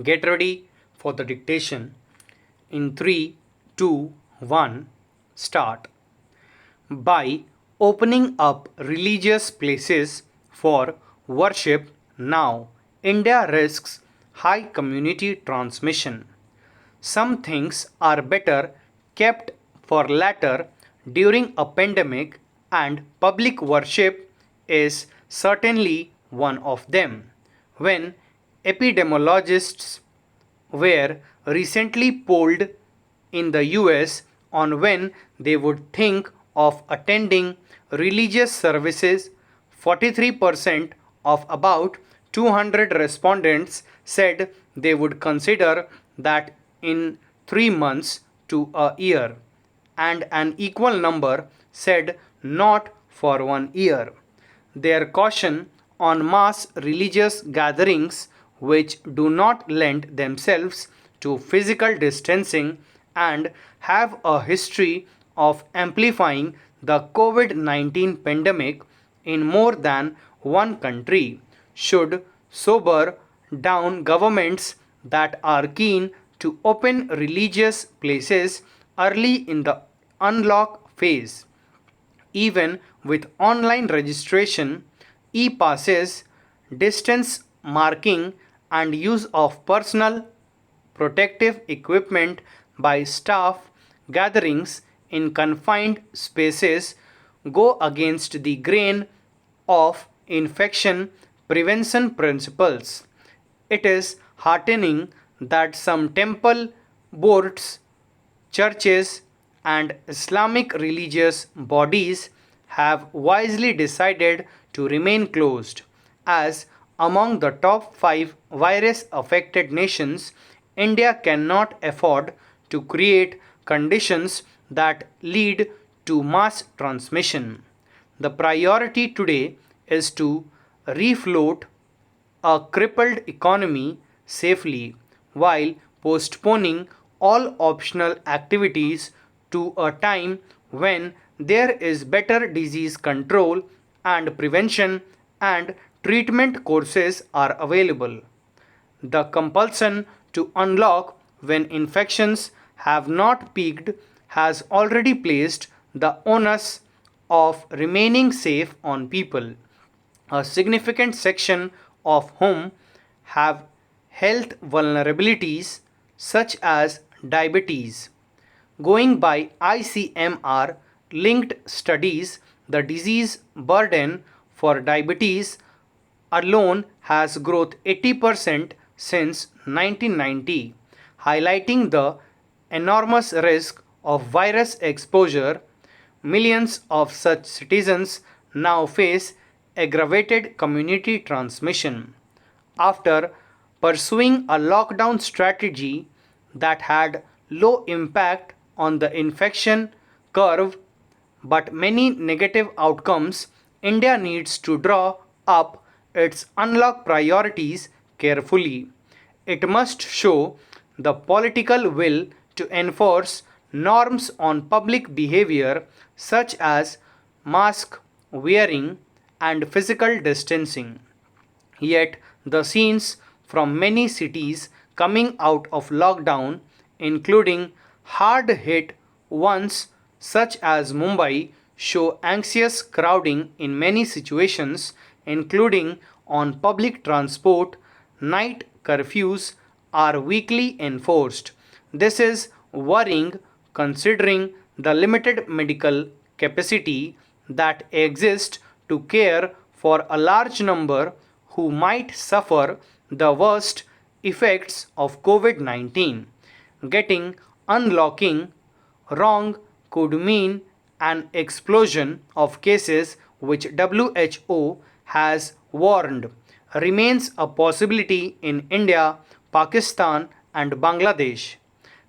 Get ready for the dictation in 3, 2, 1, start. By opening up religious places for worship now, India risks high community transmission. Some things are better kept for later during a pandemic, and public worship is certainly one of them. When epidemiologists were recently polled in the US on when they would think of attending religious services, 43% of about 200 respondents said they would consider that in 3 months to a year, and an equal number said not for 1 year. Their caution on mass religious gatherings, which do not lend themselves to physical distancing and have a history of amplifying the COVID 19 pandemic in more than one country, should sober down governments that are keen to open religious places early in the unlock phase. Even with online registration, e passes, distance marking, and use of personal protective equipment by staff, gatherings in confined spaces go against the grain of infection prevention principles. It is heartening that some temple boards, churches, and Islamic religious bodies have wisely decided to remain closed. As among the top 5 virus affected nations, India cannot afford to create conditions that lead to mass transmission. The priority today is to refloat a crippled economy safely while postponing all optional activities to a time when there is better disease control and prevention and treatment courses are available. The compulsion to unlock when infections have not peaked has already placed the onus of remaining safe on people, a significant section of whom have health vulnerabilities such as diabetes. Going by ICMR linked studies, the disease burden for diabetes alone has grown 80% since 1990, highlighting the enormous risk of virus exposure. Millions of such citizens now face aggravated community transmission. After pursuing a lockdown strategy that had low impact on the infection curve but many negative outcomes, India needs to draw up its unlock priorities carefully. It must show the political will to enforce norms on public behavior such as mask wearing and physical distancing. Yet, the scenes from many cities coming out of lockdown, including hard hit ones such as Mumbai, show anxious crowding in many situations, including on public transport. Night curfews are weakly enforced. This is worrying considering the limited medical capacity that exists to care for a large number who might suffer the worst effects of COVID 19. Getting unlocking wrong could mean an explosion of cases, which WHO has warned remains a possibility in India, Pakistan, and Bangladesh.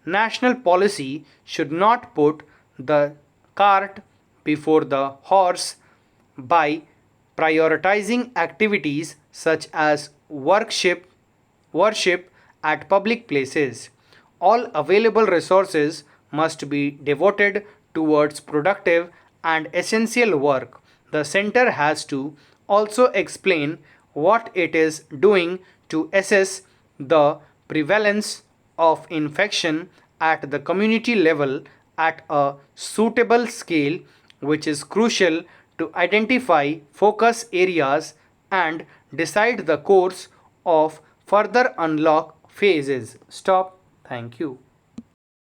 National policy should not put the cart before the horse by prioritizing activities such as worship at public places. All available resources must be devoted towards productive and essential work. The center has to also explain what it is doing to assess the prevalence of infection at the community level at a suitable scale, which is crucial to identify focus areas and decide the course of further unlock phases. Stop. Thank you.